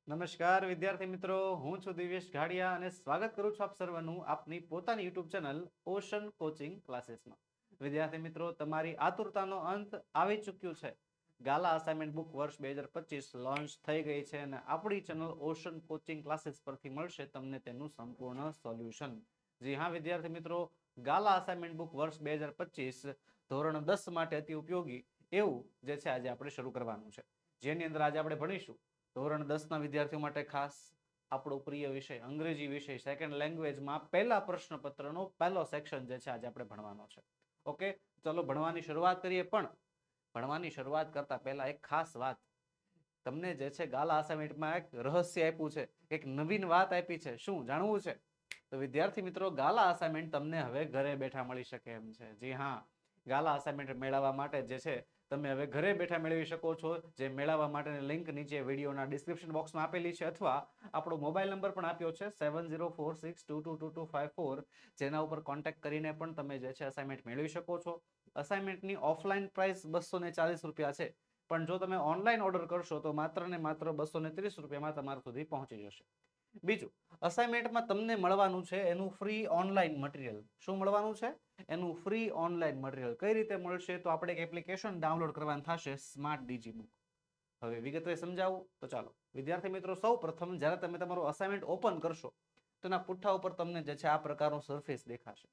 નમસ્કાર વિદ્યાર્થી મિત્રો, હું છું દિવ્યેશ ઘાડિયા અને સ્વાગત કરું છું આપ સર્વનું આપની પોતાની યુટ્યુબ ચેનલ ઓશન કોચિંગ ક્લાસીસમાં. વિદ્યાર્થી મિત્રો, તમારી આતુરતાનો અંત આવી ચૂક્યું છે. ગાલા અસાઇનમેન્ટ બુક વર્ષ 2025 લોન્ચ થઈ ગઈ છે અને આપણી ચેનલ ઓશન કોચિંગ ક્લાસીસ પરથી મળશે તમને તેનું સંપૂર્ણ સોલ્યુશન. જી હા વિદ્યાર્થી મિત્રો, ગાલા અસાઇનમેન્ટ બુક વર્ષ 2025 ધોરણ 10 માટે અતિ ઉપયોગી એવું જે છે આજે આપણે શરૂ કરવાનું છે, જેની અંદર આજે આપણે ભણીશું ધોરણ 10 ના વિદ્યાર્થીઓ માટે ખાસ આપણો પ્રિય વિષય અંગ્રેજી વિષય સેકન્ડ લેંગ્વેજમાં પહેલા પ્રશ્નપત્રનો પહેલો સેક્શન જે છે આજે આપણે ભણવાનો છે. ઓકે, ચલો ભણવાની શરૂઆત કરીએ. પણ ભણવાની શરૂઆત કરતા પહેલા એક ખાસ વાત તમને જે છે ગાલા અસાઇનમેન્ટમાં એક રહસ્ય આપ્યું છે, એક નવીન વાત આપી છે. શું જાણવું છે? તો વિદ્યાર્થી મિત્રો, ગાલા અસાઇનમેન્ટ તમને હવે ઘરે બેઠા મળી શકે એમ છે. જી હા, ગાલા અસાઇનમેન્ટ મેળવવા માટે જે છે તમે હવે ઘરે બેઠા મેળવી શકો છો. જે મેળવવા માટેની લિંક નીચે વિડીયોના ડિસ્ક્રિપ્શન બોક્સમાં આપેલી છે, અથવા આપણો મોબાઈલ નંબર પણ આપ્યો છે 7046222254, જેના ઉપર કોન્ટેક્ટ કરીને પણ તમે જે છે અસાઇનમેન્ટ મેળવી શકો છો. અસાઇનમેન્ટની ઓફલાઈન પ્રાઇસ 240 રૂપિયા છે, પણ જો તમે ઓનલાઈન ઓર્ડર કરશો તો માત્ર ને માત્ર 230 રૂપિયામાં તમારા સુધી પહોંચી જશે. બીજું, અસાઇનમેન્ટમાં તમને મળવાનું છે એનું ફ્રી ઓનલાઈન મટીરિયલ. શું મળવાનું છે? એનું ફ્રી ઓનલાઈન મટીરિયલ. કઈ રીતે મળશે? તો આપણે એક એપ્લિકેશન ડાઉનલોડ કરવાની થશે, સ્માર્ટ ડીજી બુક. હવે વિગતે સમજાવું તો ચાલો. વિદ્યાર્થી મિત્રો, સૌ પ્રથમ જ્યારે તમે તમારું અસાઇનમેન્ટ ઓપન કરશો તો એના પુઠ્ઠા ઉપર તમને જે છે આ પ્રકારનો સરફેસ દેખાશે.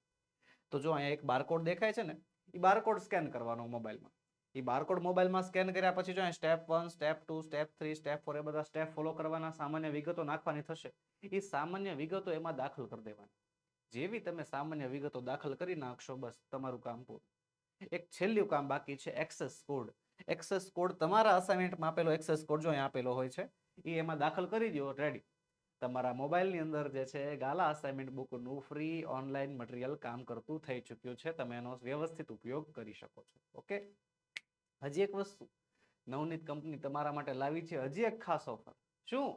તો જો અહીંયા એક બારકોડ દેખાય છે ને, એ બારકોડ સ્કેન કરવાનો મોબાઈલમાં. એ બારકોડ મોબાઈલમાં સ્કેન કર્યા પછી જો સ્ટેપ 1, સ્ટેપ 2, સ્ટેપ 3, સ્ટેપ 4 એ બધા સ્ટેપ ફોલો કરવાના, સામાન્ય વિગતો નાખવાની થશે. એ સામાન્ય વિગતો એમાં દાખલ કરી દેવાની. જેવી તમે સામાન્ય વિગતો દાખલ કરી નાખશો, બસ તમારું કામ પૂરું. એક છેલ્લું કામ બાકી છે, એક્સેસ કોડ. એક્સેસ કોડ તમારા અસાઇનમેન્ટમાં આપેલો એક્સેસ કોડ જો અહીંયા આપેલો હોય છે, એ એમાં દાખલ કરી દો. રેડી, તમારા મોબાઈલની અંદર જે છે ગાલા અસાઇનમેન્ટ બુકનું ફ્રી ઓનલાઈન મટીરિયલ કામ કરતું થઈ ચૂક્યું છે. તમે એનો વ્યવસ્થિત ઉપયોગ કરી શકો છો. ઓકે, હજી એક વસ્તુ નવનીત કંપની તમારા માટે લાવી છે, હજી એક ખાસ ઓફર. શું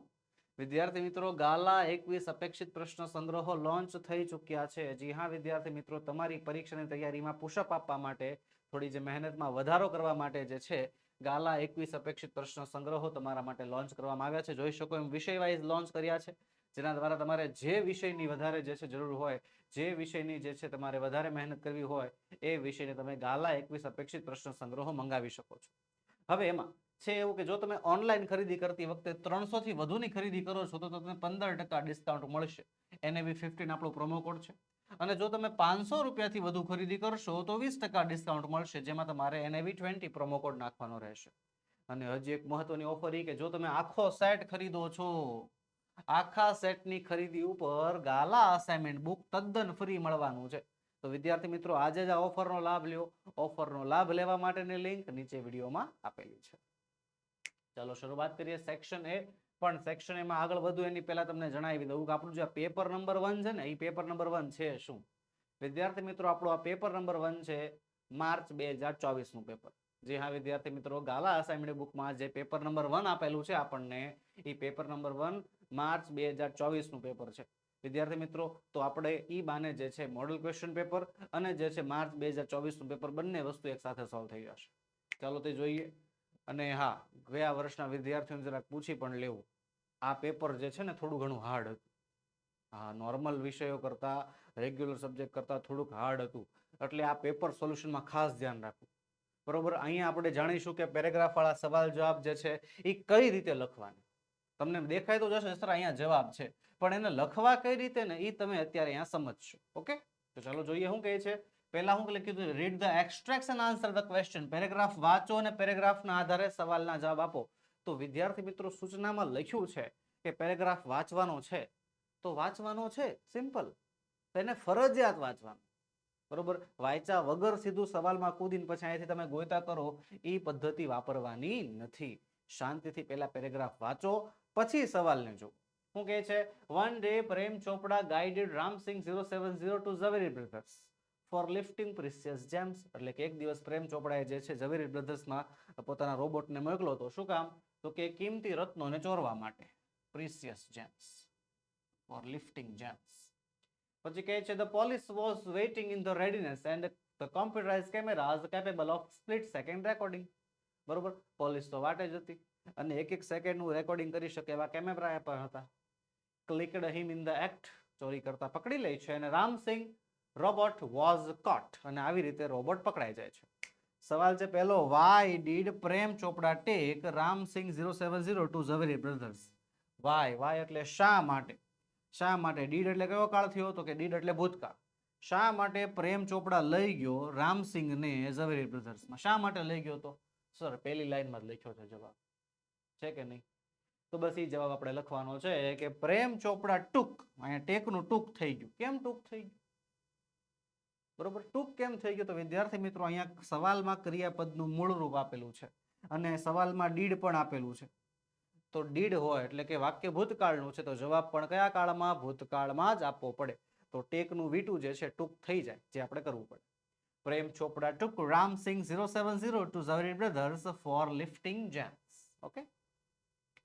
વિદ્યાર્થી મિત્રો? ગાલા 21 અપેક્ષિત પ્રશ્ન સંગ્રહો લોન્ચ થઈ ચૂક્યા છે. જી હા વિદ્યાર્થી મિત્રો, તમારી પરીક્ષાની તૈયારીમાં પુશઅપ આપવા માટે, થોડી જે મહેનતમાં વધારો કરવા માટે જે છે ગાલા 21 અપેક્ષિત પ્રશ્ન સંગ્રહો તમારા માટે લોન્ચ કરવામાં આવ્યા છે. જોઈ શકો એમ વિષય વાઇઝ લોન્ચ કર્યા છે, જેના દ્વારા તમારે જે વિષયની વધારે જે છે જરૂર હોય, જે વિષયની જે છે તમારે વધારે મહેનત કરવી હોય, એ વિષયને તમે ગાલા 21 અપેક્ષિત પ્રશ્ન સંગ્રહો મંગાવી શકો છો. હવે એમાં છે એવું કે જો તમે ઓનલાઈન ખરીદી કરતી વખતે 300 થી વધુની ખરીદી કરો છો તો તમને 15% ડિસ્કાઉન્ટ મળશે. NAB15 આપણો પ્રોમો કોડ છે. અને જો તમે 500 રૂપિયાથી વધુ ખરીદી કરશો તો 20% ડિસ્કાઉન્ટ મળશે, જેમાં તમારે NAB20 પ્રોમો કોડ નાખવાનો રહેશે. અને હજી એક મહત્વની ઓફર એ કે જો તમે આખો સેટ ખરીદો છો, આખા સેટની ખરીદી ઉપર ગાલા અસાઇનમેન્ટ બુક તદ્દન ફ્રી મળવાનું છે. તો વિદ્યાર્થી મિત્રો, આજે જ આ ઓફરનો લાભ લ્યો. ઓફરનો લાભ લેવા માટેની લિંક નીચે વિડીયોમાં આપેલી છે. ચાલો શરૂઆત કરીએ સેક્શન એ. પણ સેક્શન એમાં આગળ વધુ એની પહેલા તમને જણાવી દઉં કે આપણું જે પેપર નંબર 1 છે ને, એ પેપર નંબર 1 છે શું? વિદ્યાર્થી મિત્રો, આપણો આ પેપર નંબર 1 છે માર્ચ 2024 નું પેપર. જી હા વિદ્યાર્થી મિત્રો, ગાલા અસાઇનમેન્ટ બુકમાં જે પેપર નંબર 1 આપેલું છે આપણને, એ પેપર નંબર 1 માર્ચ 2024 નું પેપર છે. વિદ્યાર્થી મિત્રો, તો આપણે ઈ બાને જે છે મોડલ ક્વેશ્ચન પેપર અને જે છે માર્ચ 2024 નું પેપર, બંને વસ્તુ એક સાથે સોલ્વ થઈ જશે. ચાલો તે જોઈએ. અને હા, ગયા વર્ષના વિદ્યાર્થીઓને જરાક પૂછી પણ લેવું. આ પેપર જે છે ને થોડું ઘણું હાર્ડ હતું. હા, નોર્મલ વિષયો કરતા, રેગ્યુલર સબ્જેક્ટ કરતા થોડુંક હાર્ડ હતું. એટલે આ પેપર સોલ્યુશનમાં ખાસ ધ્યાન રાખવું. બરોબર, અહીંયા આપણે જાણીશું કે પેરેગ્રાફ વાળા સવાલ જવાબ જે છે એ કઈ રીતે લખવાના. તમને દેખાય તો જશે સર અહીંયા જવાબ છે, પણ એને લખવા કઈ રીતે ને એ તમે અત્યારે અહીંયા સમજશો. ઓકે, તો ચાલો જોઈએ શું કહે છે. પહેલા હું લખ્યું હતું, read the extracts and answer the question. Paragraph વાંચો અને પેરેગ્રાફના આધારે સવાલના જવાબ આપો. તો વિદ્યાર્થી મિત્રો, સૂચનામાં લખ્યું છે કે પેરેગ્રાફ વાંચવાનો છે, તો વાંચવાનો છે, સિમ્પલ. એને ફરજિયાત વાંચવાનું. બરોબર, વાંચ્યા વગર સીધું સવાલમાં કૂદીને પછી અહીંયાથી તમે ગોતા કરો, એ પદ્ધતિ વાપરવાની નથી. શાંતિથી પહેલા પેરેગ્રાફ વાંચો, પછી સવાલને જો. શું કહે છે? One day Prem Chopra guided Ramsingh 070 to Zaveri brothers for lifting precious gems. એટલે કે એક દિવસ પ્રેમ ચોપડાએ જે છે ઝવેરી બ્રધર્સમાં પોતાના રોબોટને મોકલો હતો. શું કામ? તો કે કિંમતી રત્નોને ચોરવા માટે. Precious gems for lifting gems. પછી કહે છે, the police was waiting in the readiness and the computerize cameras capable of split second recording. બરોબર, પોલીસ તો વાટે જ હતી અને એક એક સેકન્ડનું રેકોર્ડિંગ કરી શકે એવા કેમેરા પણ હતા. ક્લિકડ હિમ ઇન ધ એક્ટ, ચોરી કરતા પકડી લે છે અને રામસિંગ રોબોટ વોઝ કોટ, અને આવી રીતે રોબોટ પકડાઈ જાય છે. સવાલ છે પહેલો, why did Prem Chopra tech Ram Singh 070 to Zaveri brothers? Y એટલે શા માટે, શા માટે, ડીડ એટલે કયો કાળ થયો તો કે ડીડ એટલે ભૂતકાળ. શા માટે પ્રેમ ચોપડા લઈ ગયો રામસિંગને ઝવેરી બ્રધર્સમાં? શા માટે લઈ ગયો તો? સર પહેલી લાઈનમાં જ લખ્યો છે જવાબ, છે કે નહીં? તો બસ એ જવાબ આપણે લખવાનો છે કે પ્રેમ ચોપડા ટૂંક, અહીંયા ટેકનું ટૂંક થઈ ગયું. કેમ ટૂંક થઈ ગયું? બરોબર, ટૂંક કેમ થઈ ગયું? તો વિદ્યાર્થી મિત્રો અહીંયા સવાલમાં ક્રિયાપદનું મૂળ રૂપ આપેલું છે અને સવાલમાં ડીડ પણ આપેલું છે. તો ડીડ હોય એટલે કે વાક્ય ભૂતકાળનું છે, તો જવાબ પણ કયા કાળમાં? ભૂતકાળમાં જ આપવો પડે. તો ટેકનું વીટું જે છે ટૂંક થઈ જાય, જે આપણે કરવું પડે. પ્રેમ ચોપડા took Ramsing 070 to Zaveri Brothers for lifting gems. Okay.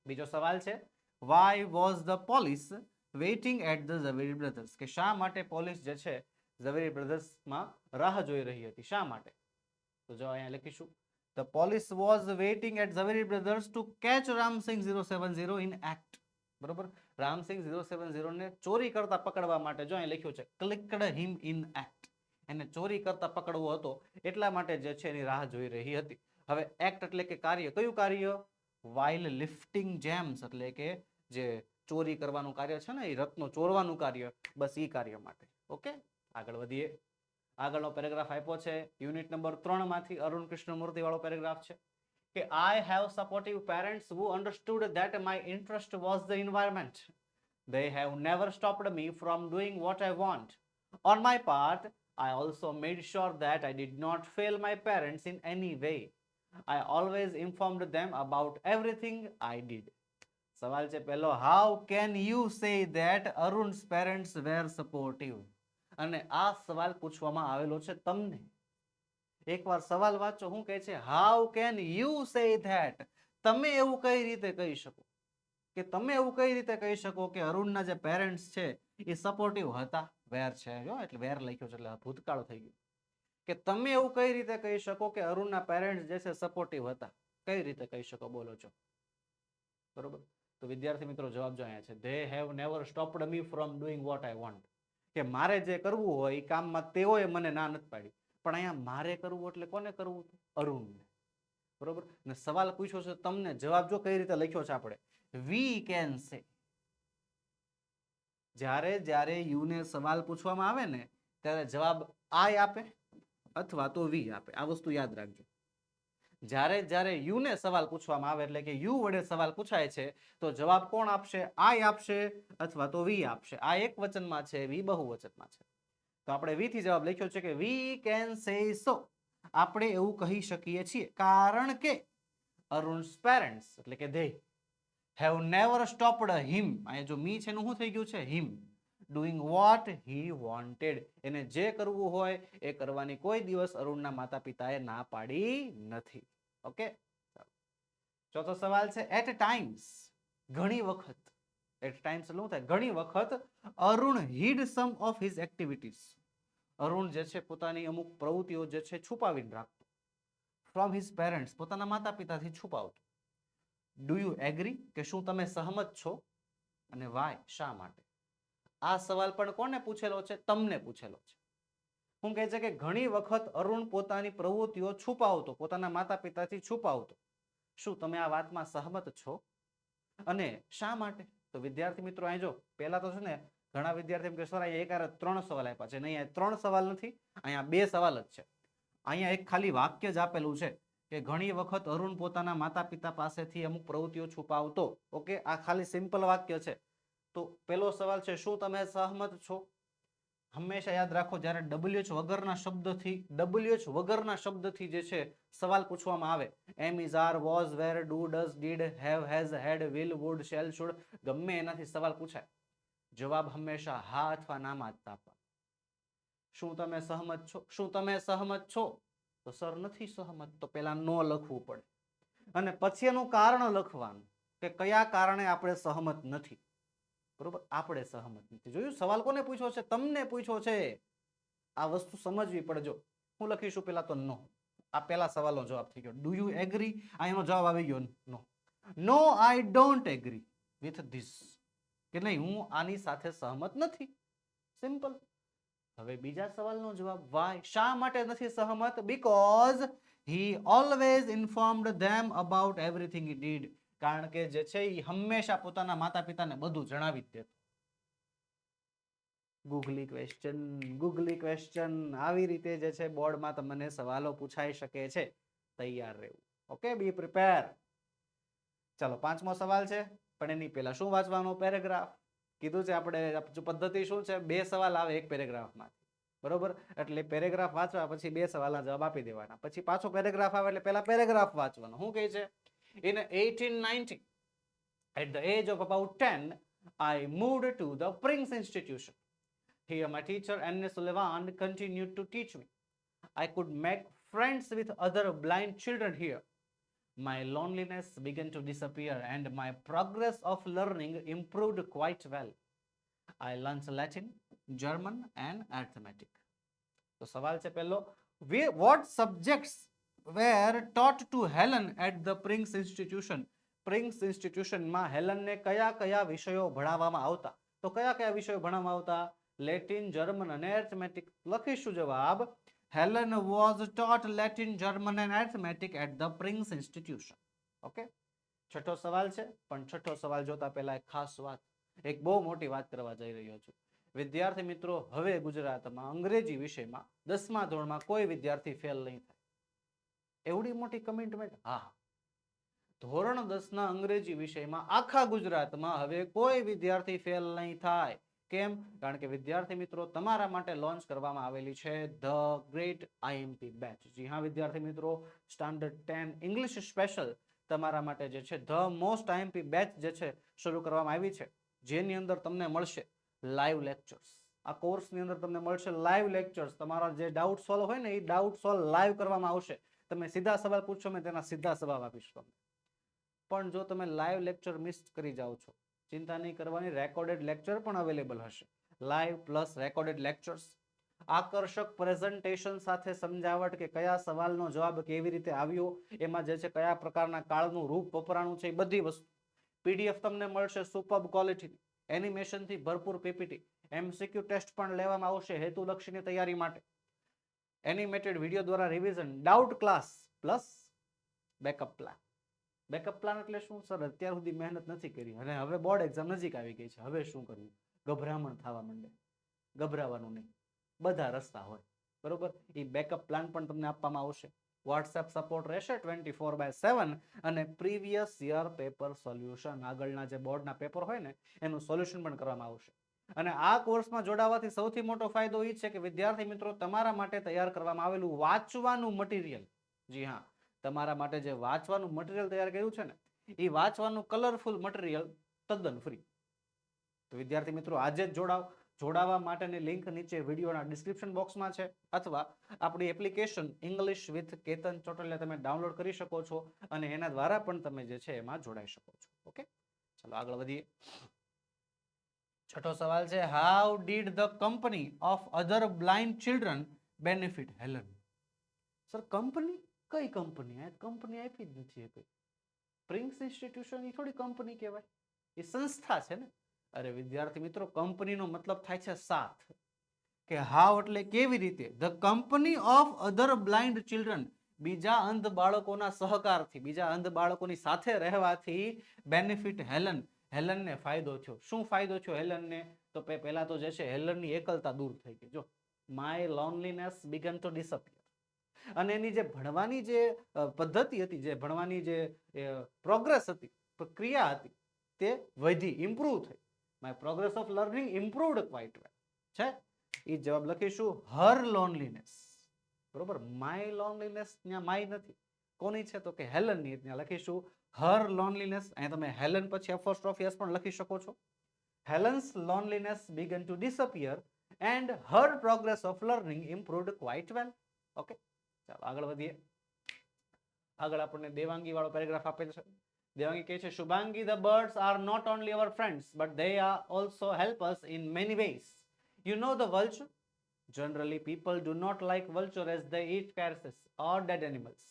બીજો સવાલ છે, why was the police waiting at the Zaveri Brothers? કે શા માટે પોલીસ જે છે ઝવેરી બ્રધર્સમાં રાહ જોઈ રહી હતી, શા માટે? તો જો અહીંયા લખીશું, the police was waiting at Zaveri Brothers to catch Ramsing 070 in act. બરોબર, રામસિંગ 070 ને ચોરી કરતા પકડવા માટે, જો અહીં લખ્યું છે clicked him in act, એને ચોરી કરતા પકડવો હતો એટલા માટે જે છે એની રાહ જોઈ રહી હતી. હવે એક્ટ એટલે કે કાર્ય, કયું કાર્ય? while lifting gems, એટલે કે જે ચોરી કરવાનું કાર્ય છે ને, એ રત્નો ચોરવાનું કાર્ય, બસ એ કાર્ય માટે. ઓકે, આગળ વધીએ. આગળનો પેરેગ્રાફ આપ્યો છે યુનિટ નંબર 3 માંથી, અરુણ કૃષ્ણમૂર્તિ વાળો પેરેગ્રાફ છે કે I have supportive parents who understood that my interest was the environment. They have never stopped me from doing what I want. On my part, I also made sure that I did not fail my parents in any way. I always informed them about everything I did. સવાલ છે પહેલો, how can you say that Arun's parents were supportive? અને આ સવાલ પૂછવામાં આવેલો છે તમને. એકવાર સવાલ વાંચો, શું કહે છે? how can you say that? તમે એવું કઈ રીતે કહી શકો, કે તમે એવું કઈ રીતે કહી શકો કે અરુણના જે પેરેન્ટ્સ છે એ સપોર્ટિવ હતા? વેર છે જો, એટલે વેર લખ્યો છે એટલે ભૂતકાળ થઈ ગયું. કે તમે એવું કઈ રીતે કહી શકો કે અરુણના પેરેન્ટ્સ જે છે સપોર્ટિવ હતા? કઈ રીતે કહી શકો, બોલો છો? બરોબર, તો વિદ્યાર્થી મિત્રો જવાબ જો અહીંયા છે, they have never stopped me from doing what I want. કે મારે જે કરવું હોય એ કામમાં તેઓએ મને ના નથી પાડી. પણ અહીંયા મારે કરવું એટલે કોને કરવું? અરુણને. બરોબર, ને સવાલ પૂછ્યો છે તમને, જવાબ જો કઈ રીતે લખ્યો છે આપણે, we can say. જ્યારે જ્યારે યુ ને સવાલ પૂછવામાં આવે ને ત્યારે જવાબ I આપે અથવા તો વી આપે. આ વસ્તુ યાદ રાખજો. જ્યારે જ્યારે યુ ને સવાલ પૂછવામાં આવે એટલે કે યુ વડે સવાલ પૂછાય છે તો જવાબ કોણ આપશે? I આપશે અથવા તો વી આપશે. આ એક વચનમાં છે, વી બહુવચનમાં છે. તો આપણે વી થી જવાબ લખ્યો છે કે we can say so. આપણે એવું કહી શકીએ છીએ કારણ કે અરુણ's parents એટલે કે they have never stopped him, અહીંયા જો મી છે એનું શું થઈ ગયું છે? him doing what he wanted. એને જે કરવું હોય એ કરવાની કોઈ દિવસ અરુણના માતા પિતાએ ના પાડી નથી. ઓકે, ચોથો સવાલ છે, at times, ઘણી વખત. at times શું થાય? ઘણી વખત Arun hid some of his activities. Arun જે છે પોતાની અમુક પ્રવૃત્તિઓ જે છે છુપાવીને રાખતો. from his parents, પોતાના માતા પિતાથી છુપાવતો. do you agree? કે શું તમે સહમત છો? અને why, શા માટે? આ સવાલ પણ કોને પૂછેલો છે? તમને પૂછેલો છે. હું કહે છે કે ઘણી વખત અરુણ પોતાની પ્રવૃત્તિઓ છુપાવતો, પોતાના માતા પિતાથી છુપાવતો. શું તમે આ વાતમાં સહમત છો? અને શા માટે? તો વિદ્યાર્થી મિત્રો અહીં જો પહેલા તો છે ને ઘણા વિદ્યાર્થી કે સર અહીંયા એક 3 સવાલ આપ્યા છે. નહીં, 3 સવાલ નથી, અહીંયા 2 સવાલ જ છે. અહીંયા એક ખાલી વાક્ય જ આપેલું છે કે ઘણી વખત અરુણ પોતાના માતા પિતા પાસેથી અમુક પ્રવૃત્તિઓ છુપાવતો. ઓકે, આ ખાલી સિમ્પલ વાક્ય છે. તો પહેલો સવાલ છે, શું તમે સહમત છો? હંમેશા યાદ રાખો, જ્યારે WH વગરના શબ્દથી જે છે સવાલ પૂછવામાં આવે, am, is, are, was, were, do, does, did, have, has, had, will, would, shall, should, ગમે એનાથી સવાલ પૂછાય, જવાબ હંમેશા હા અથવા નામાં જ આપવા. શું તમે સહમત છો? શું તમે સહમત છો? તો સર નથી સહમત, તો પેલા નો લખવું પડે અને પછી એનું કારણ લખવાનું કે કયા કારણે આપણે સહમત નથી. બરોબર, આપણે સહમત નથી. જોયું, સવાલ કોને પૂછ્યો છે? તમને પૂછ્યો છે. આ વસ્તુ સમજવી પડજો. હું લખીશું પેલા તો નો. આ પેલા સવાલનો જવાબ થઈ ગયો. Do you agree? આ એનો જવાબ આવી ગયો no. No I don't agree with this, કે નહીં હું આની સાથે સહમત નથી. સિમ્પલ. હવે બીજા સવાલનો જવાબ વાય, શા માટે નથી સહમત? Because he always informed them about everything he did, કારણ કે જે છે એ હંમેશા પોતાના માતા પિતાને બધું જણાવી જ દેતો. ગૂગલી ક્વેશ્ચન આવી રીતે જે છે બોર્ડમાં તમને સવાલો પૂછાઈ શકે છે. તૈયાર રહેવું. ઓકે, બી પ્રિપેર. ચાલો પાંચમો સવાલ છે, પણ એની પહેલા શું વાંચવાનું? પેરેગ્રાફ. કીધું છે આપણે પદ્ધતિ શું છે, બે સવાલ આવે એક પેરેગ્રાફમાં, બરોબર? એટલે પેરેગ્રાફ વાંચવા પછી બે સવાલના જવાબ આપી દેવાના, પછી પાછો પેરેગ્રાફ આવે એટલે પહેલા પેરેગ્રાફ વાંચવાનો. શું કહે છે? In 1890, at the age of about 10, I moved to the Prince Institution. Here my teacher N.S. Sullivan continued to teach me. I could make friends with other blind children here. My loneliness began to disappear and my progress of learning improved quite well. I learned Latin, German and arithmetic. તો સવાલ છે પહેલો, what subjects were taught to Helen at the Prince Institution? Prince ઇન્સ્ટિટ્યુશનમાં હેલનને કયા કયા વિષયો ભણાવવામાં આવતા? તો કયા કયા વિષયો ભણાવવામાં આવતા? લેટિન, જર્મન અને એરિથમેટિક. લખીશું જવાબ, Helen was taught Latin, German and arithmetic at the Prince Institution. Okay, છઠ્ઠો સવાલ છે, પણ છઠ્ઠો સવાલ જોતા પહેલા એક ખાસ વાત, એક બહુ મોટી વાત કરવા જઈ રહ્યો છું. વિદ્યાર્થી મિત્રો, હવે ગુજરાતમાં અંગ્રેજી વિષયમાં 10મા ધોરણમાં કોઈ વિદ્યાર્થી ફેલ નહીં થાય. એવડી મોટી કમિટમેન્ટ? હા. ધોરણ 10ના અંગ્રેજી વિષયમાં આખા ગુજરાતમાં હવે કોઈ વિદ્યાર્થી ફેલ નહીં થાય. કેમ? કારણ કે વિદ્યાર્થી મિત્રો તમારા માટે લોન્ચ કરવામાં આવેલી છે ધ ગ્રેટ આઈએમપી બેચ. જી હા વિદ્યાર્થી મિત્રો, સ્ટાન્ડર્ડ 10 ઇંગ્લિશ સ્પેશિયલ તમારા માટે જે છે ધ મોસ્ટ આઈએમપી બેચ જે છે શરૂ કરવામાં આવી છે, જેની અંદર તમને મળશે લાઈવ લેક્ચર્સ. આ કોર્સની અંદર તમને મળશે લાઈવ લેક્ચર્સ. તમારા જે ડાઉટ સોલ્વ હોય ને એ ડાઉટ સોલ્વ લાઈવ કરવામાં આવશે. તમે સીધા સવાલ પૂછશો, મેં તેના સીધા જવાબ આપીશ તમને. પણ જો તમે લાઈવ લેક્ચર મિસ કરી જાઓ છો, ચિંતા નહીં કરવાની, રેકોર્ડેડ લેક્ચર પણ અવેલેબલ હશે. લાઈવ પ્લસ રેકોર્ડેડ લેક્ચર્સ, આકર્ષક પ્રેઝન્ટેશન સાથે સમજાવટ કે કયા સવાલનો જવાબ કેવી રીતે આવ્યો, એમાં જે છે કયા પ્રકારના કાળનું રૂપ વપરાણું છે, એ બધી વસ્તુ. પીડીએફ તમને મળશે સુપર્બ ક્વોલિટીની, એનિમેશનથી ભરપૂર પીપીટી, એમસીક્યુ ટેસ્ટ પણ લેવામાં આવશે હેતુલક્ષીની તૈયારી માટે, એનિમેટેડ વિડીયો દ્વારા revision, doubt class plus backup plan. Backup plan એટલે શું સર? અત્યાર સુધી મહેનત નથી કરી અને હવે બોર્ડ એક્ઝામ નજીક આવી ગઈ છે, હવે શું કરવું? ગભરામણ થવા માંડે. ગભરાવાનું નહીં, બધા રસ્તા હોય, બરોબર? એ બેકઅપ પ્લાન પણ તમને આપવામાં આવશે. વોટ્સએપ સપોર્ટ રહેશે 24/7 અને પ્રીવિયસ યર પેપર સોલ્યુશન, આગળના જે બોર્ડના પેપર હોય ને એનું સોલ્યુશન પણ કરવામાં આવશે. અને આ કોર્સમાં જોડાવાથી સૌથી મોટો ફાયદો એ છે કે વિદ્યાર્થી મિત્રો તમારા માટે તૈયાર કરવામાં આવેલું વાંચવાનું મટીરિયલ, જી હા, તમારા માટે જે વાંચવાનું મટીરિયલ તૈયાર કર્યું છે ને, એ વાંચવાનું કલરફુલ મટીરિયલ તદ્દન ફ્રી. તો વિદ્યાર્થી મિત્રો આજે જ જોડાવ. જોડાવા માટેની લિંક નીચે વિડીયોના ડિસ્ક્રિપ્શન બોક્સમાં છે, અથવા આપણી application English with Ketan Chotaliya તમે ડાઉનલોડ કરી શકો છો અને એના દ્વારા પણ તમે જે છે એમાં જોડાઈ શકો છો. ઓકે, ચાલો આગળ વધીએ. છઠ્ઠો સવાલ છે, how did the company of other blind children benefit Helen? Sir company? કઈ કંપની? કંપની આપી જ નથી કોઈ. પ્રિન્સ ઇન્સ્ટિટ્યુશન એ થોડી કંપની કહેવાય, એ સંસ્થા છે ને. અરે વિદ્યાર્થી મિત્રો, કંપનીનો મતલબ થાય છે સાથ. કે હાઉ એટલે કેવી રીતે, the company of other blind children, બીજા અંધ બાળકોના સહકારથી, બીજા અંધ બાળકોની સાથે રહેવાથી બેનિફિટ હેલન, હેલનને ફાયદો થયો. શું ફાયદો થયો હેલનને? તો પહેલા તો જે છે હેલનની એકલતા દૂર થઈ ગઈ. જો my loneliness began to disappear. અને એની જે ભણવાની જે પદ્ધતિ હતી, જે ભણવાની જે પ્રોગ્રેસ હતી, પ્રક્રિયા હતી, તે વધી, ઇમ્પ્રુવ થઈ. My progress of learning improved quite well છે. એ જવાબ લખીશું હર લોનલીનેસ, બરોબર? માય લોનલીનેસ ત્યાં માય નથી, કોની છે તો કે હેલનની. ત્યાં લખીશું હર લોનલીનેસ. અહીંયા તમે હેલન પછી એપોસ્ટ્રોફી એસ પણ લખી શકો છો. Helen's loneliness began to disappear and her progress of learning improved quite well. Okay, ચાલો આગળ વધીએ. આગળ આપણને દેવાંગી વાળો પેરેગ્રાફ આપેલ છે. દેવાંગી કહે છે, Shubhangi, the birds are not only our friends but they are also help us in many ways. You know the vulture? Generally people do not like vulture as they eat carcasses or dead animals.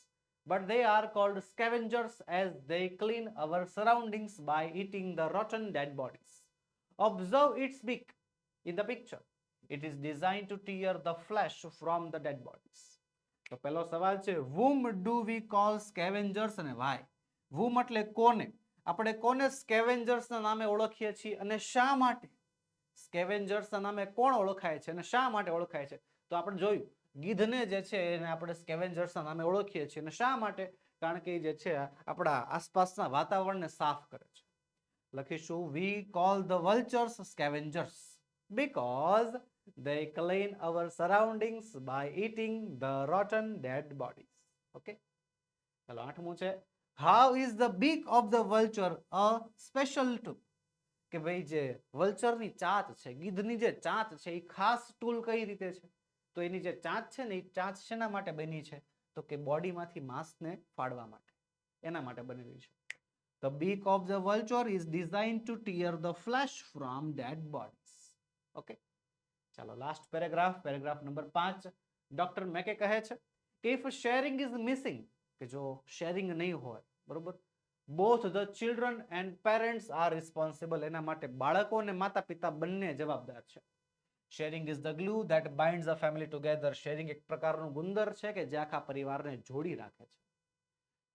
but they are called scavengers as they clean our surroundings by eating the rotten dead bodies. Observe its beak in the picture. It is designed to tear the flesh from the dead bodies. તો પહેલો સવાલ છે, whom do we call scavengers અને why? whom એટલે કોને, આપણે કોને scavengers ના નામે ઓળખીએ છીએ અને શા માટે? scavengers ના નામે કોણ ઓળખાય છે અને શા માટે ઓળખાય છે? તો આપણે જોયું ગીધને જે છે એને આપણે scavengers ના નામે ઓળખીએ છીએ અને શા માટે? કારણ કે જે છે આપણા આસપાસના વાતાવરણને સાફ કરે છે. લખીશું we call the vultures scavengers because they clean our surroundings by eating the rotten dead bodies. Okay, ચાલો આઠમું છે, how is the beak of the vulture a special tool? કે ભાઈ જે વલ્ચરની ચાંચ છે, ગીધની જે ચાંચ છે એ ખાસ ટૂલ કઈ રીતે છે? તો એની જે ચાંચ છે ને એ ચાંચ શેના માટે બની છે? તો કે બોડીમાંથી માંસને ફાડવા માટે, એના માટે બનેલી છે. The beak of the vulture is designed to tear the flesh from dead bodies. Okay, ચાલો લાસ્ટ પેરેગ્રાફ નંબર 5. ડોક્ટર મેકે કહે છે કે if sharing is missing, કે જો શેરિંગ નહીં હોય, બરોબર, both the children and parents are responsible, એના માટે બાળકો અને માતા પિતા બંને જવાબદાર છે. sharing is the glue that binds a family together. sharing એક પ્રકારનું ગુંદર છે કે જે આખા પરિવારને જોડી રાખે છે.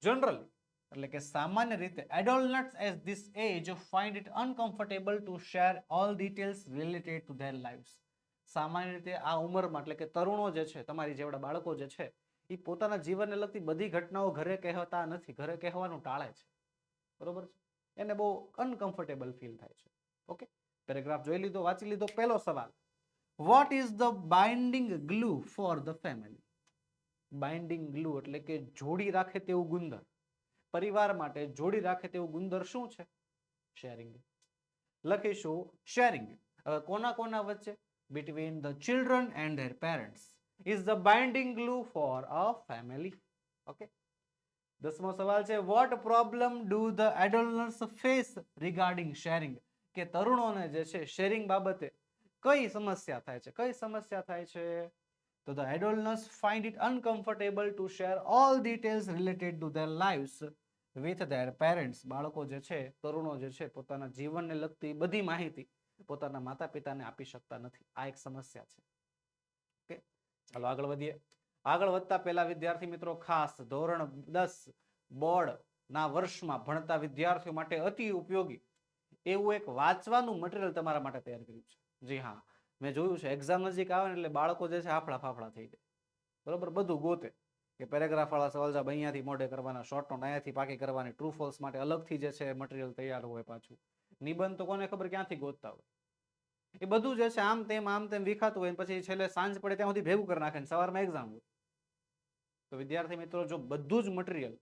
generally એટલે કે સામાન્ય રીતે adolescents at this age find it uncomfortable to share all details related to their lives. સામાન્ય રીતે આ ઉંમરમાં એટલે કે તરુણો જે છે, તમારી જેવડા બાળકો જે છે, એ પોતાના જીવનને લગતી બધી ઘટનાઓ ઘરે કહેતા નથી, ઘરે કહેવાનું ટાળે છે, બરોબર છે, એને બહુ અનકમ્ફર્ટેબલ ફીલ થાય છે. ઓકે, પેરેગ્રાફ જોઈ લીધો, વાંચી લીધો. પહેલો સવાલ, what is the binding glue for the family? Binding glue એટલે કે જોડી રાખે તેવું ગુંદર, પરિવાર માટે જોડી રાખે તેવું ગુંદર શું છે? શેરિંગ. લખીશું શેરિંગ. હવે કોના કોના વચ્ચે? between the children and their parents is the binding glue for a family. Okay, 10મો સવાલ છે, what problem do the adolescents face regarding sharing? કે તરુણોને જે છે શેરિંગ બાબતે કઈ સમસ્યા થાય છે? કઈ સમસ્યા થાય છે? તો the adolescents find it uncomfortable to share all details related to their lives with their parents. બાળકો જે છે, તરુણો જે છે, પોતાના જીવનને લગતી બધી માહિતી પોતાના માતા પિતાને આપી શકતા નથી. આ એક સમસ્યા છે. ઓકે, ચાલો આગળ વધીએ. આગળ વધતા પહેલા વિદ્યાર્થી મિત્રો ખાસ ધોરણ 10 બોર્ડ ના વર્ષમાં ભણતા વિદ્યાર્થીઓ માટે અતિ ઉપયોગી એવું એક વાંચવાનું મટીરિયલ તમારા માટે તૈયાર કર્યું છે. જી હા, મેં જોયું છે એક્ઝામ નજીક આવે ને એટલે બાળકો જે છે હાફળા ફાફડા થઈ જાય, બરોબર, બધું ગોતે કે પેરેગ્રાફ વાળા સવાલ જવાબ અહીંયાથી મોઢે કરવાના, શોર્ટ નોટ અહીંયાથી પાકી કરવાની, ટ્રુ ફોલ્સ માટે અલગથી જે છે મટીરિયલ તૈયાર હોય, પાછું નિબંધ તો કોને ખબર ક્યાંથી ગોતતા હોય. એ બધું જે છે આમ તેમ વિખાતું હોય, પછી છેલ્લે સાંજ પડે ત્યાં સુધી ભેગું કરી નાખે, સવારમાં એક્ઝામ હોય. તો વિદ્યાર્થી મિત્રો જો બધું જ મટીરિયલ,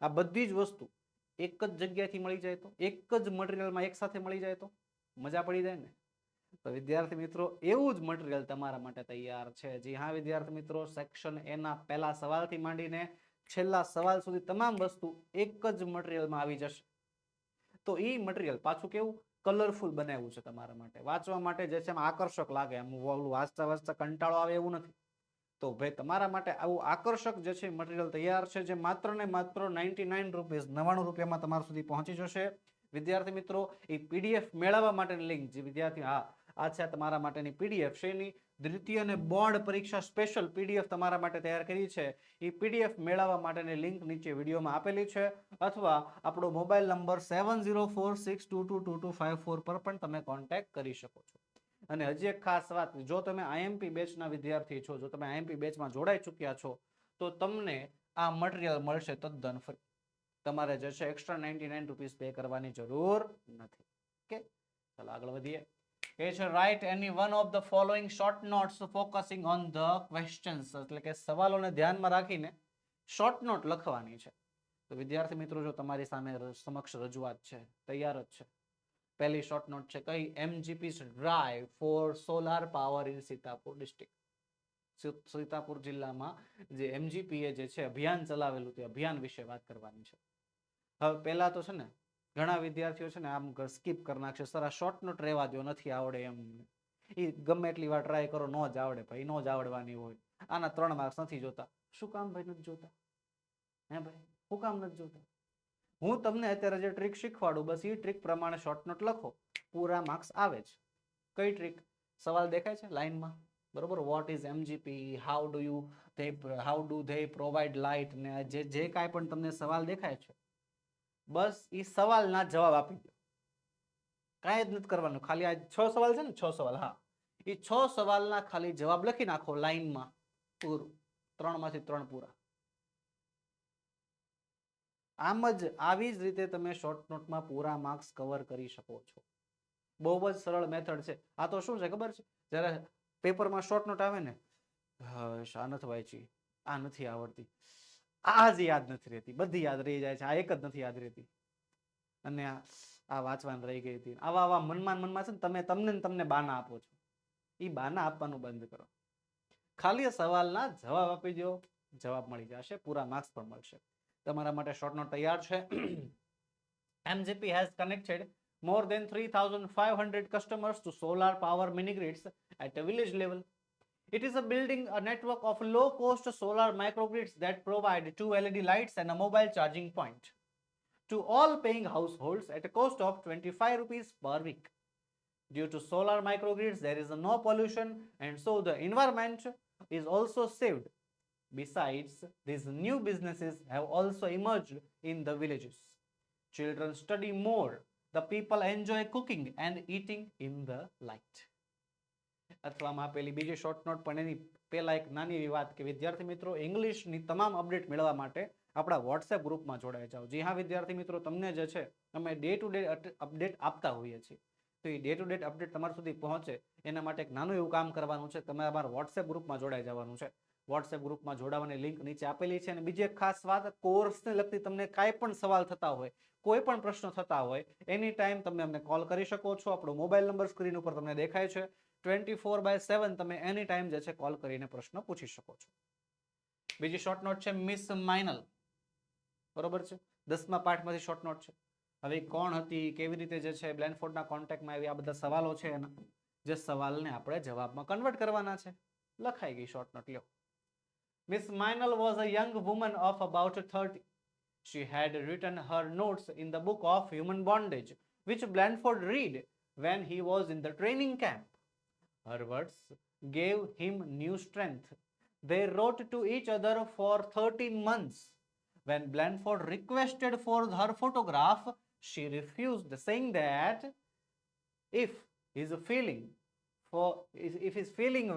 આ બધી જ વસ્તુ એક જ જગ્યાએથી મળી જાય, તો એક જ મટીરિયલમાં એક સાથે મળી જાય તો મજા પડી જાય ને. તો વિદ્યાર્થી મિત્રો એવું જ મટીરિયલ તમારા માટે તૈયાર છે. જી હા વિદ્યાર્થી મિત્રો, સેક્શન એ ના પહેલા સવાલથી માંડીને છેલ્લા સવાલ સુધી તમામ વસ્તુ એક જ મટીરિયલમાં આવી જશે. તો એ મટીરિયલ પાછું કેવું કલરફુલ બનાવ્યું છે તમારા માટે, વાંચવા માટે જે છે આકર્ષક લાગે, આમ વાંચતા વાંચતા કંટાળો આવે એવું નથી. તો ભાઈ તમારા માટે આવું આકર્ષક જે છે મટીરિયલ તૈયાર છે, જે માત્ર ને માત્ર 99 રૂપીસ, 99 રૂપિયામાં તમારા સુધી પહોંચી જશે. વિદ્યાર્થી મિત્રો, એ પીડીએફ મેળવવા માટેની લિંક જે વિદ્યાર્થી, હા આ છે તમારા માટેની પીડીએફ છે, એની દ્વિતીય અને બોર્ડ પરીક્ષા સ્પેશિયલ પીડીએફ તમારા માટે તૈયાર કરી છે. એ પીડીએફ મેળવવા માટેની લિંક નીચે વિડીયોમાં આપેલી છે, અથવા આપણો મોબાઈલ નંબર 7046222254 પર પણ તમે કોન્ટેક્ટ કરી શકો છો. અને હજી એક ખાસ વાત, જો તમે આઈએમપી બેચના વિદ્યાર્થી છો, જો તમે આઈએમપી બેચમાં જોડાઈ ચૂક્યા છો, તો તમને આ મટીરિયલ મળશે તદ્દન ફ્રી. તમારે જે છે એક્સ્ટ્રા 99 રૂપીસ પે કરવાની જરૂર નથી. ઓકે, ચાલો આગળ વધીએ. એ છે write any one of the following short notes focusing on the questions, એટલે કે સવાલોને ધ્યાનમાં રાખીને શોર્ટ નોટ લખવાની છે. તો વિદ્યાર્થી મિત્રો જો તમારી સામે સમક્ષ રજૂઆત છે, તૈયાર જ છે. પહેલી શોર્ટ નોટ છે કઈ? MGP drive for solar power in Sitapur district. Sitapur જિલ્લામાં જે MGP એ જે છે અભિયાન ચલાવેલું, તે અભિયાન વિશે વાત કરવાની છે. હવે પહેલા તો છે ને ઘણા વિદ્યાર્થીઓ છે ને આમ સ્કીપ કરી નાખશે, સર આ શોર્ટ નોટ રહેવા દો, નથી આવડે એમ. એ ગમે એટલી વાર ટ્રાય કરો, નો જ આવડે ભાઈ, નો જ આવડવાની હોય. આના 3 માર્ક્સ નથી જોતા. શું કામ ભાઈ નથી જોતા? હે ભાઈ, શું કામ નથી જોતા? હું તમને અત્યારે જે ટ્રીક શીખવાડું બસ એ ટ્રીક પ્રમાણે શોર્ટ નોટ લખો, પૂરા માર્ક્સ આવે છે. કઈ ટ્રીક? સવાલ દેખાય છે લાઈનમાં, બરોબર? What is MGP, how do they provide light, ને જે કાંઈ પણ તમને સવાલ દેખાય છે બસ એ સવાલના જવાબ આપી દો. કાંઈ જ નથી કરવાનું, ખાલી આ 6 સવાલ છે ને, 6 સવાલ, હા, એ 6 સવાલના ખાલી જવાબ લખી નાખો લાઈનમાં, પૂરું, 3 માંથી 3 પૂરા. આમ જ આવી જ રીતે તમે શોર્ટ નોટમાં પૂરા માર્ક્સ કવર કરી શકો છો. બહુ જ સરળ મેથડ છે. આ તો શું છે ખબર છે, જ્યારે પેપરમાં શોર્ટ નોટ આવે ને, આ નથી વાંચી, આ નથી આવડતી, આ જ યાદ નથી રહેતી, બધી યાદ રહી જાય છે, આ એક જ નથી યાદ રહેતી, અને આ વાંચવાનું રહી ગઈ હતી. આવા મનમાં છે ને તમને બાના આપો છો. એ બાના આપવાનું બંધ કરો. ખાલી સવાલના જવાબ આપી દો, જવાબ મળી જશે, પૂરા માર્ક્સ પણ મળશે. તમારા માટે શોર્ટ નોટ તૈયાર છે. MGP has connected more than 3,500 customers to solar power mini grids at a village level. It is a building a network of low-cost solar microgrids that provide 2 LED lights and a mobile charging point to all paying households at a cost of 25 rupees per week. Due to solar microgrids, there is no pollution, and so the environment is also saved. Besides, these new businesses have also emerged in the villages. Children study more. The people enjoy cooking and eating in the light. અથવામાં આપેલી બીજી short note પણ એની પહેલા એક નાની એવી વાત કે વિદ્યાર્થી મિત્રો, ઇંગ્લિશની તમામ અપડેટ મેળવવા માટે આપણા વોટ્સએપ ગ્રુપમાં જોડાઈ જાઓ. જી હા વિદ્યાર્થી મિત્રો, તમને જે છે અમે ડે ટુ ડે અપડેટ આપતા હોઈએ છીએ. તો એ ડે ટુ ડે અપડેટ તમારા સુધી પહોંચે એના માટે એક નાનું એવું કામ કરવાનું છે. તમે અમારા વોટ્સએપ ગ્રુપમાં જોડાઈ જવાનું છે. વોટ્સએપ ગ્રુપમાં જોડાવાની લિંક નીચે આપેલી છે. અને બીજી એક ખાસ વાત, કોર્સને લગતી તમને કાંઈ પણ સવાલ થતા હોય, કોઈ પણ પ્રશ્ન થતા હોય, એની ટાઈમ તમે અમને કોલ કરી શકો છો. આપણો મોબાઈલ નંબર સ્ક્રીન ઉપર તમને દેખાય છે. 24/7 તમે એની ટાઈમ જે છે કોલ કરીને પ્રશ્ન પૂછી શકો છો. બીજી શોર્ટ નોટ છે મિસ માઇનલ, બરોબર છે? 10મા પાઠમાંથી શોર્ટ નોટ છે. હવે કોણ હતી, કેવી રીતે જે છે બ્લેનફોર્ડના કોન્ટેક્ટમાં આવી, આ બધા સવાલો છે એના, જે સવાલને આપણે જવાબમાં કન્વર્ટ કરવાના છે. લખાઈ ગઈ શોર્ટ નોટ, લ્યો. Miss Minel was a young woman of about 30. She had written her notes in the book of human bondage, which Blandford read when he was in the training camp. Her words gave him new strength. They wrote to each other for 13 months. When Blandford requested for her photograph, she refused, saying that if his feeling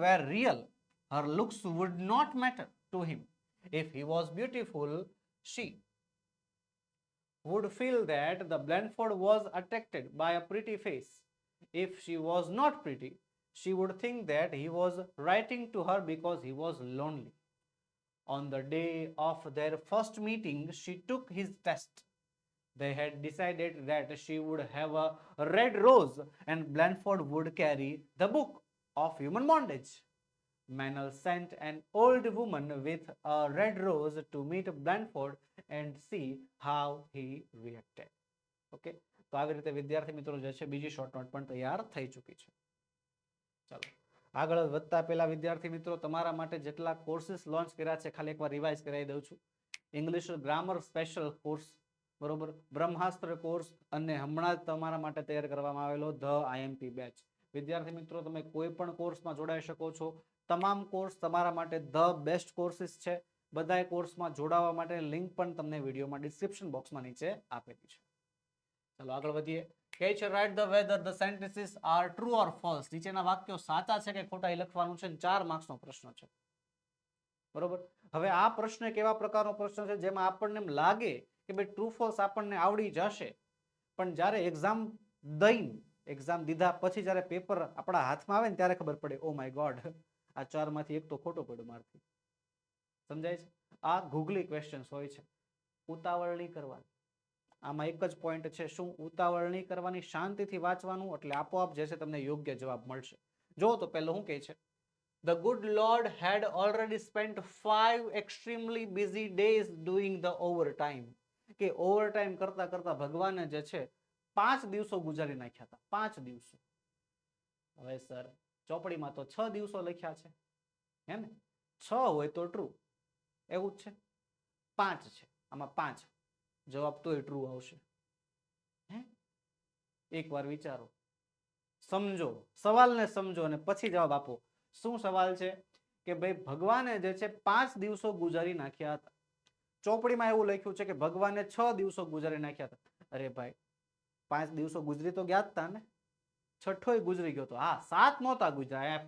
were real, her looks would not matter to him. If he was beautiful, she would feel that the Blandford was attracted by a pretty face. If she was not pretty, she would think that he was writing to her because he was lonely. On the day of their first meeting, she took his test. They had decided that she would have a red rose and Blandford would carry the book of human bondage. Manel sent an old woman with a red rose to meet Blandford and see how he reacted. Okay, તો આવી રીતે વિદ્યાર્થી મિત્રો જે છે બીજી short note પણ તૈયાર થઈ ચૂકી છે. ચાલો આગળ વધતા પહેલા વિદ્યાર્થી મિત્રો, તમારા માટે જેટલા કોર્સીસ લોન્ચ કર્યા છે ખાલી એકવાર રિવાઇઝ કરાવી દઉં છું. ઇંગ્લિશ ગ્રામર સ્પેશિયલ કોર્સ, બરોબર, બ્રહ્માસ્ત્ર કોર્સ, અને હમણાં જ તમારા માટે તૈયાર કરવામાં આવેલો ધ આઈએમપી બેચ. વિદ્યાર્થી મિત્રો, તમે કોઈ પણ કોર્સમાં જોડાઈ શકો છો. તમામ કોર્સ તમારા માટે ધ બેસ્ટ કોર્સીસ છે. બધાય કોર્સમાં જોડાવા માટે લિંક પણ તમને વિડીયોમાં ડિસ્ક્રિપ્શન બોક્સમાં નીચે આપેલી છે. ચાલો આગળ વધીએ. કહે છે write the whether the sentences are true or false. નીચેના વાક્યો સાચા છે કે ખોટા એ લખવાનું છે. 4 માર્ક્સનો પ્રશ્ન છે, બરોબર. હવે આ પ્રશ્ન એક એવા પ્રકારનો પ્રશ્ન છે જેમાં આપણને એમ લાગે કે ભાઈ ટ્રુ ફોલ્સ આપણને આવડી જશે, પણ જ્યારે એક્ઝામ દીધા પછી જ્યારે પેપર આપણા હાથમાં આવે ને ત્યારે ખબર પડે, ઓ માય ગોડ, આ 4 માંથી એક તો ખોટો પડ્યો મારથી. સમજાય છે? આ ગૂગલી ક્વેશ્ચન્સ હોય છે. ઉતાવળ નહીં કરવાની. આમાં એક જ પોઈન્ટ છે, શું? ઉતાવળ નહીં કરવાની, શાંતિથી વાંચવાનું, એટલે આપોઆપ જે છે તમને યોગ્ય જવાબ મળશે. જો તો પહેલો શું કહે છે, The good Lord had already spent 5 extremely busy days doing the overtime. કે ઓવરટાઈમ કરતા કરતા ભગવાને જે છે 5 દિવસો ગુજારી નાખ્યા હતા. 5 દિવસો. હવે સર ચોપડીમાં તો 6 દિવસો લખ્યા છે, હે ને? 6 હોય તો ટ્રુ, એવું જ છે. 5 છે, આમાં 5 જવાબ તોય ટ્રુ આવશે. હે એકવાર વિચારો, સમજો સવાલને, સમજો અને પછી જવાબ આપો. શું સવાલ છે કે ભાઈ ભગવાને જે છે 5 દિવસો ગુજારી નાખ્યા હતા. ચોપડીમાં એવું લખ્યું છે કે ભગવાને 6 દિવસો ગુજારી નાખ્યા હતા. અરે ભાઈ 5 દિવસો ગુજરી તો ગયા જ તા ને, છઠ્ઠોય ગુજરી ગયો તો. હા 7 નહોતા ગુજર્યા.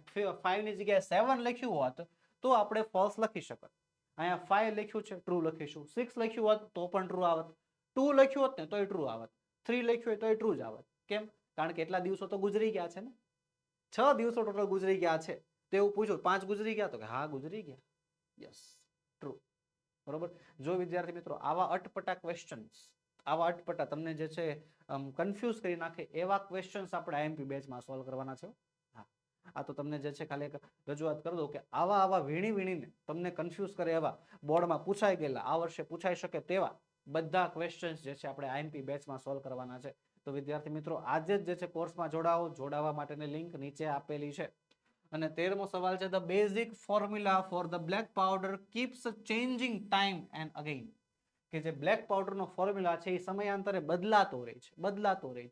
5 ની જગ્યાએ 7 લખ્યું હોત તો આપણે ફોલ્સ લખી શકત. અહીંયા 5 લખ્યું છે, ટ્રુ લખીશું. 6 લખ્યું હોત તો પણ ટ્રુ આવત. 2 લખ્યું હોત ને તોય ટ્રુ આવત. 3 લખ્યું હોય તોય ટ્રુ જ આવત. કેમ? કારણ કે એટલા દિવસો તો ગુજરી ગયા છે ને. 6 દિવસો ટોટલ ગુજરી ગયા છે. તો એવું પૂછ્યું 5 ગુજરી ગયા, તો કે હા ગુજરી ગયા. Yes, true. બરોબર. જો વિદ્યાર્થી મિત્રો આવા અટપટા ક્વેશ્ચન્સ, આવા અટપટા તમને જે છે કન્ફ્યુઝ કરી નાખે એવા ક્વેશ્ચન્સ આપણે આઈએમપી બેચમાં સોલ્વ કરવાના છે. હા, આ તો તમને જે છે ખાલી એક રજૂઆત કરી દઉં કે આવા વીણી વીણીને તમને કન્ફ્યુઝ કરે એવા, બોર્ડમાં પૂછાઈ ગયેલા, આ વર્ષે પૂછાઈ શકે તેવા બધા ક્વેશ્ચન્સ જે છે આપણે આઈએમપી બેચમાં સોલ્વ કરવાના છે. તો વિદ્યાર્થી મિત્રો આજે જ જે છે કોર્સમાં જોડાવો. જોડાવા માટેની લિંક નીચે આપેલી છે. અને 13મો સવાલ છે, the basic formula for the black powder keeps changing time and again. કે જે બ્લેક પાવડરનો ફોર્મ્યુલા છે એ સમયાંતરે બદલાતો રહે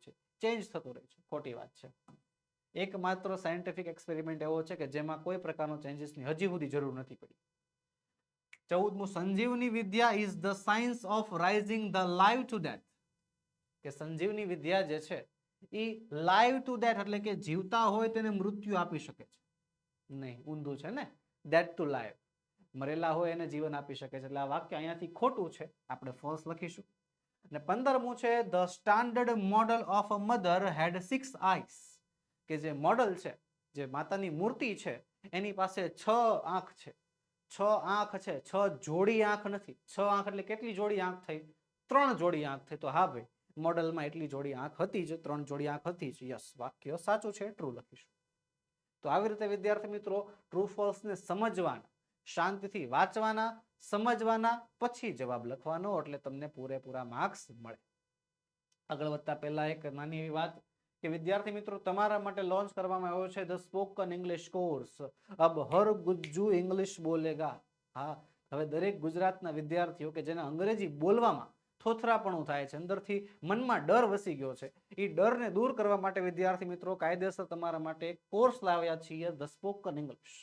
છે, ચેન્જ થતો રહે છે. ખોટી વાત છે. એકમાત્ર સાયન્ટિફિક એક્સપેરિમેન્ટ એવો છે કે જેમાં કોઈ પ્રકારનો ચેન્જીસની હજી સુધી જરૂર નથી પડી. 14મું, Sanjivani vidya is the science of raising the live to death. કે સંજીવની વિદ્યા જે છે એ લાઈવ ટુ ડેથ એટલે કે જીવતા હોય તેને મૃત્યુ આપી શકે છે નહીં. ઊંધું છે ને, ડેથ ટુ લાઈવ. મરેલા હોય એને જીવન આપી શકે છે. એટલે આ વાક્ય અહીંયાથી ખોટું છે, આપણે ફોલ્સ લખીશું. અને 15મું છે, the standard model of a mother head 6 eyes. કે જે મોડલ છે, જે માતાની મૂર્તિ છે, એની પાસે 6 આંખ છે. 6 આંખ છે, 6 જોડી આંખ નથી. 6 આંખ એટલે કેટલી જોડી આંખ થઈ? 3 જોડી આંખ થઈ. તો હા ભાઈ, મોડલમાં એટલી જોડી આંખ હતી જ, 3 જોડી આંખ હતી જ. યસ, વાક્ય સાચું છે, ટ્રુ લખીશું. તો આવી રીતે વિદ્યાર્થી મિત્રો ટ્રુ ફોલ્સ ને સમજવાના, શાંતિથી વાંચવાના, સમજવાના, પછી જવાબ લખવાનો, એટલે તમને પૂરેપૂરા માર્ક્સ મળે. આગળ વધતા પહેલા એક નાની એવી વાત કે વિદ્યાર્થી મિત્રો તમારા માટે લોન્ચ કરવામાં આવ્યો છે ધ સ્પોકન ઇંગ્લિશ કોર્સ. અબ હર ગુજ્જુ ઇંગ્લિશ બોલેગા. હા, હવે દરેક ગુજરાતના વિદ્યાર્થીઓ કે જેને અંગ્રેજી બોલવામાં થોથરાપણું થાય છે, અંદરથી મનમાં ડર વસી ગયો છે, એ ડરને દૂર કરવા માટે વિદ્યાર્થી મિત્રો કાયદેસર તમારા માટે એક કોર્સ લાવ્યા છીએ, ધ સ્પોકન ઇંગ્લિશ.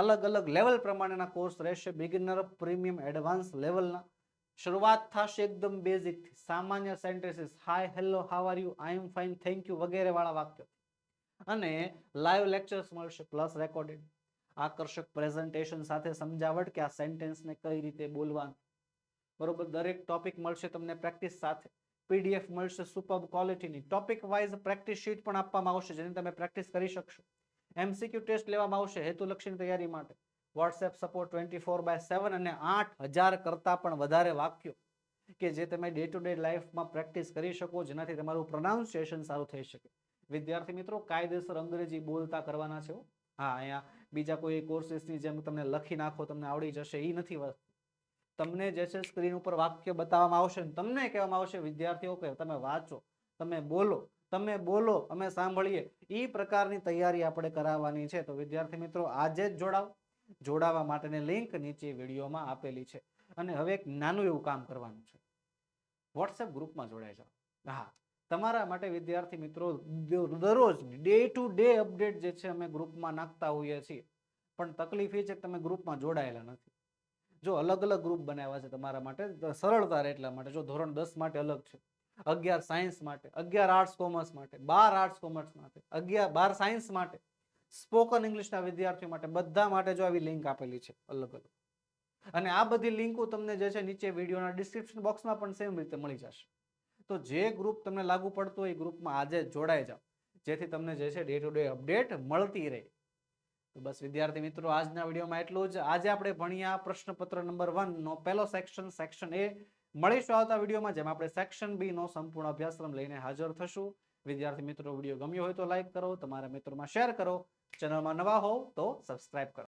અલગ અલગ લેવલ પ્રમાણેના કોર્સ રહેશે. બિગિનર, પ્રીમિયમ, એડવાન્સ લેવલના. શરૂઆત થશે એકદમ બેઝિક થી, સામાન્ય sentences, hi, hello, how are you, I am fine, thank you વગેરે વાળા વાક્યો. અને લાઈવ લેક્ચર્સ મળશે પ્લસ રેકોર્ડેડ. આકર્ષક પ્રેઝન્ટેશન સાથે સમજાવટ કે આ સેન્ટેન્સને કઈ રીતે બોલવાનું. બરોબર. દરેક ટોપિક મળશે તમને પ્રેક્ટિસ સાથે. પીડીએફ મળશે સુપર ક્વોલિટીની. ટોપિક વાઇઝ પ્રેક્ટિસ શીટ પણ આપવામાં આવશે જેની તમે પ્રેક્ટિસ કરી શકશો. એમસીક્યુ ટેસ્ટ લેવામાં આવશે હેતુલક્ષી તૈયારી માટે. વોટ્સએપ સપોર્ટ 24/7 અને 8000 કરતા પણ વધારે વાક્યો કે જે તમે ડે ટુ ડે લાઈફમાં પ્રેક્ટિસ કરી શકો, જેનાથી તમારું પ્રોનાઉન્સિએશન સારું થઈ શકે. વિદ્યાર્થી મિત્રો કાયદેસર અંગ્રેજી બોલતા કરવાના છે. હા, અહીંયા બીજા કોઈ કોર્સીસની જેમ તમને લખી નાખો તમને આવડી જશે એ નથી વસ્તુ. તમને જે છે સ્ક્રીન ઉપર વાક્ય બતાવવામાં આવશે, તમને કહેવામાં આવશે વિદ્યાર્થીઓ કે તમે વાંચો, તમે બોલો, અમે સાંભળીએ. એ પ્રકારની તૈયારી આપણે કરાવવાની છે. તો વિદ્યાર્થી મિત્રો આજે જ જોડાવ. જોડાવા માટેની લિંક નીચે વિડીયોમાં આપેલી છે. અને હવે એક નાનું એવું કામ કરવાનું છે, વોટ્સએપ ગ્રુપમાં જોડાઈ જાઓ. હા, તમારા માટે વિદ્યાર્થી મિત્રો દરરોજ ડે ટુ ડે અપડેટ જે છે અમે ગ્રુપમાં નાખતા હોઈએ છીએ. પણ તકલીફ એ છે કે તમે ગ્રુપમાં જોડાયેલા નથી. જો અલગ અલગ ગ્રુપ બનાવ્યા છે તમારા માટે, સરળતા રહે એટલા માટે. જો ધોરણ 10 માટે અલગ છે, 11 સાયન્સ માટે, 11 આર્ટ્સ કોમર્સ માટે, 12 આર્ટ્સ કોમર્સ માટે, 12 સાયન્સ માટે, સ્પોકન ઇંગ્લિશના વિદ્યાર્થીઓ માટે, બધા માટે જો આવી લિંક આપેલી છે અલગ અલગ. અને આ બધી લિંકો તમને જે છે નીચે વિડીયોના ડિસ્ક્રિપ્શન બોક્સમાં પણ સેમ રીતે મળી જશે. તો જે ગ્રુપ તમને લાગુ પડતું હોય એ ગ્રુપમાં આજે જોડાઈ જાઓ, જેથી તમને જે છે ડે ટુ ડે અપડેટ મળતી રહે. તો બસ વિદ્યાર્થી મિત્રો આજના વિડીયોમાં એટલું જ. આજે આપણે ભણ્યા પ્રશ્નપત્ર નંબર 1 નો પહેલો સેક્શન એ. મળીશું આવતા વિડીયોમાં જેમાં આપણે સેક્શન બી નો સંપૂર્ણ અભ્યાસક્રમ લઈને હાજર થશું. વિદ્યાર્થી મિત્રો વિડીયો ગમ્યો હોય તો લાઈક કરો, તમારા મિત્રોમાં શેર કરો, ચેનલમાં નવા હોવ તો સબસ્ક્રાઇબ કરો.